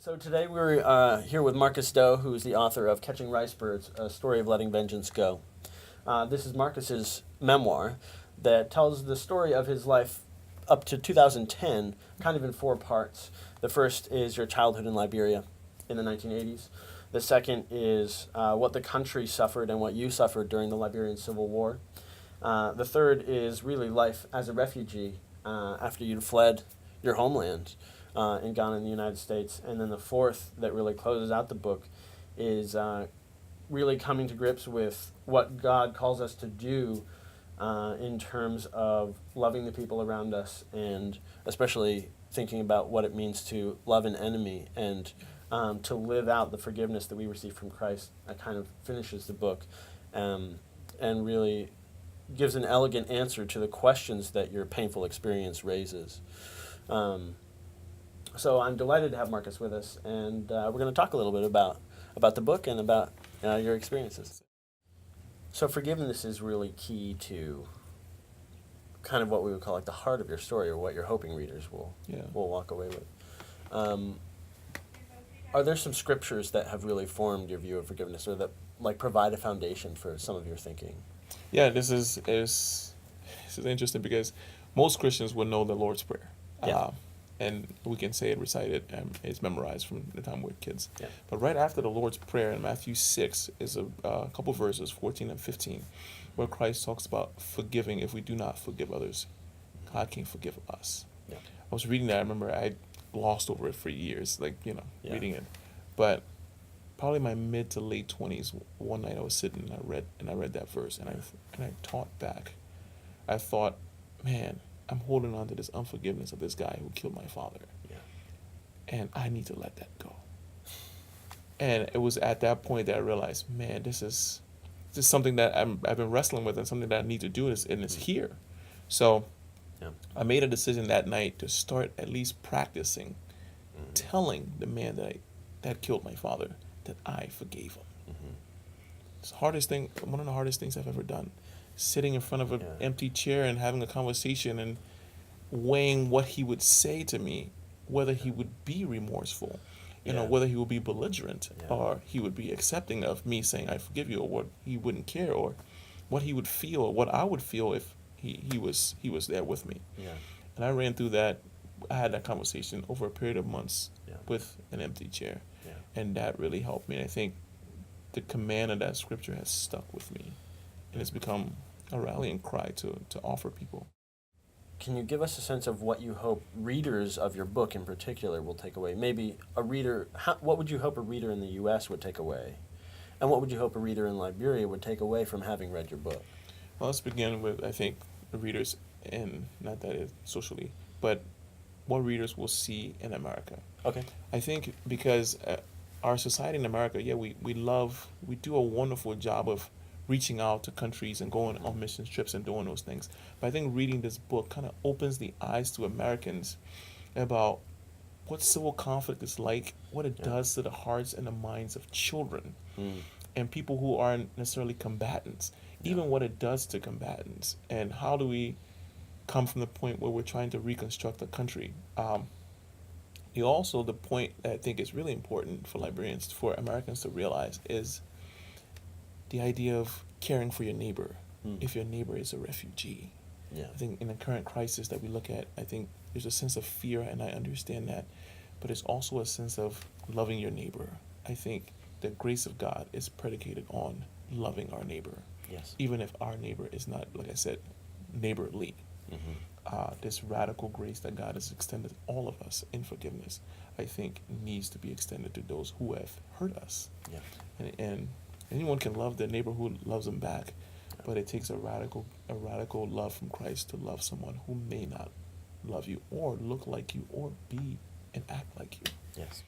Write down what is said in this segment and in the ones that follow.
So today we're here with Marcus Doe, who is the author of Catching Ricebirds, A Story of Letting Vengeance Go. This is Marcus's memoir that tells the story of his life up to 2010, kind of in four parts. The first is your childhood in Liberia in the 1980s. The second is what the country suffered and what you suffered during the Liberian Civil War. The third is really life as a refugee after you'd fled your homeland in Ghana in the United States. And then the fourth that really closes out the book is really coming to grips with what God calls us to do in terms of loving the people around us, and especially thinking about what it means to love an enemy and to live out the forgiveness that we receive from Christ. That kind of finishes the book and really gives an elegant answer to the questions that your painful experience raises. So I'm delighted to have Marcus with us, and we're going to talk a little bit about the book and about your experiences. So forgiveness is really key to kind of what we would call like the heart of your story, or what you're hoping readers will walk away with. Are there some scriptures that have really formed your view of forgiveness, or that like provide a foundation for some of your thinking? Yeah, this is interesting because most Christians would know the Lord's Prayer. Yeah. And we can say it, recite it, and it's memorized from the time we're kids. Yeah. But right after the Lord's Prayer in Matthew 6 is a couple verses, 14 and 15, where Christ talks about forgiving if we do not forgive others. God can forgive us. Yeah. I was reading that. I remember I glossed over it for years, reading it. But probably my mid to late 20s, one night I was sitting and I read that verse, and I thought back. I thought, man, I'm holding on to this unforgiveness of this guy who killed my father. Yeah. And I need to let that go. And it was at that point that I realized, man, this is something that I've been wrestling with, and something that I need to do, and it's here. So I made a decision that night to start at least practicing telling the man that killed my father that I forgave him. It's the hardest thing, one of the hardest things I've ever done. Sitting in front of an empty chair and having a conversation and weighing what he would say to me, whether he would be remorseful, whether he would be belligerent, or he would be accepting of me saying I forgive you, or what he wouldn't care, or what he would feel, or what I would feel if he was there with me. Yeah. And I ran through that. I had that conversation over a period of months with an empty chair, and that really helped me. And I think the command of that scripture has stuck with me, and it's become a rallying cry to offer people. Can you give us a sense of what you hope readers of your book in particular will take away? Maybe a reader, what would you hope a reader in the U.S. would take away? And what would you hope a reader in Liberia would take away from having read your book? Well, let's begin with, I think, the readers, and not that it's socially, but what readers will see in America. Okay. I think because our society in America, we do a wonderful job of reaching out to countries and going on mission trips and doing those things. But I think reading this book kind of opens the eyes to Americans about what civil conflict is like, what it does to the hearts and the minds of children and people who aren't necessarily combatants, even what it does to combatants, and how do we come from the point where we're trying to reconstruct the country. Also, the point that I think is really important for Liberians, for Americans to realize, is the idea of caring for your neighbor if your neighbor is a refugee. Yeah. I think in the current crisis that we look at, I think there's a sense of fear, and I understand that, but it's also a sense of loving your neighbor. I think the grace of God is predicated on loving our neighbor. Yes. Even if our neighbor is not, like I said, neighborly. This radical grace that God has extended to all of us in forgiveness, I think, needs to be extended to those who have hurt us. Yeah. And anyone can love their neighbor who loves them back, but it takes a radical love from Christ to love someone who may not love you, or look like you, or be and act like you. Yes.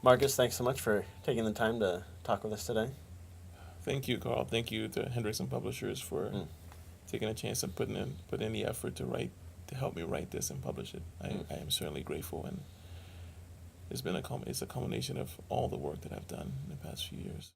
Marcus, thanks so much for taking the time to talk with us today. Thank you, Carl. Thank you to Hendrickson Publishers for taking a chance and putting in the effort to help me write this and publish it. I am certainly grateful, and it's a culmination of all the work that I've done in the past few years.